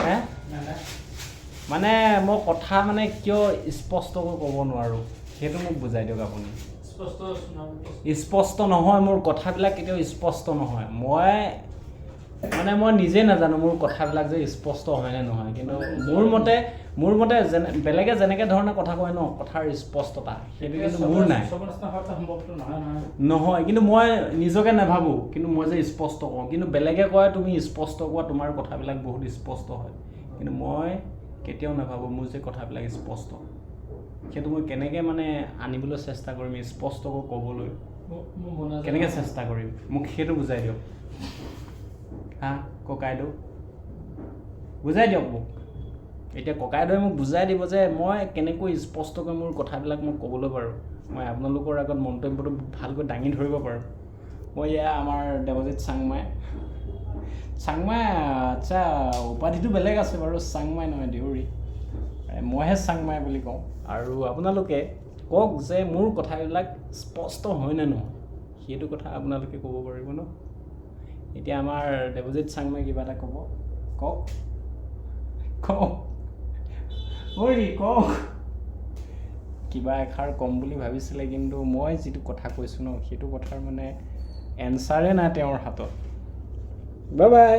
হে মানে মই কথা মানে কিয় স্পষ্টকৈ ক'ব নোৱাৰোঁ সেইটো মোক বুজাই দিয়ক আপুনি স্পষ্ট নহয় মোৰ কথাবিলাক কেতিয়াও স্পষ্ট নহয় মই নিজে নাজানো মোৰ কথাবিলাক যে স্পষ্ট হয় নে নহয় কিন্তু মোৰ মতে বেলেগে যেনেকৈ ধৰণে কথা কয় ন কথাৰ স্পষ্টতা সেইটো কিন্তু মোৰ নাই নহয় কিন্তু মই নিজকে নাভাবোঁ কিন্তু মই যে স্পষ্ট কওঁ কিন্তু বেলেগে কয় তুমি স্পষ্ট কোৱা তোমাৰ কথাবিলাক বহুত স্পষ্ট হয় কিন্তু মই কেতিয়াও নাভাবোঁ মোৰ যে কথাবিলাক স্পষ্ট সেইটো মই কেনেকৈ মানে আনিবলৈ চেষ্টা কৰিম স্পষ্টকৈ ক'বলৈ কেনেকৈ চেষ্টা কৰিম মোক সেইটো বুজাই দিয়ক হা ককাইদেউ বুজাই দিয়ক মোক এতিয়া ককাইদেৱে মোক বুজাই দিব যে মই কেনেকৈ স্পষ্টকৈ মোৰ কথাবিলাক মই ক'বলৈ পাৰোঁ মই আপোনালোকৰ আগত মন্তব্যটো ভালকৈ দাঙি ধৰিব পাৰোঁ মই এয়া আমাৰ দেৱজিৎ চাংমাই আচ্ছা উপাধিটো বেলেগ আছে বাৰু চাংমাই নহয় দেউৰী মইহে চাংমাই বুলি কওঁ আৰু আপোনালোকে কওক যে মোৰ কথাবিলাক স্পষ্ট হয় নে নহয় সেইটো কথা আপোনালোকে ক'ব পাৰিব ন এতিয়া আমাৰ দেৱজিৎ চাংমাই কিবা এটা ক'ব কওক কিবা এষাৰ ক'ম বুলি ভাবিছিলে কিন্তু মই যিটো কথা কৈছোঁ ন সেইটো কথাৰ মানে এনচাৰে নাই তেওঁৰ হাতত বাই বাই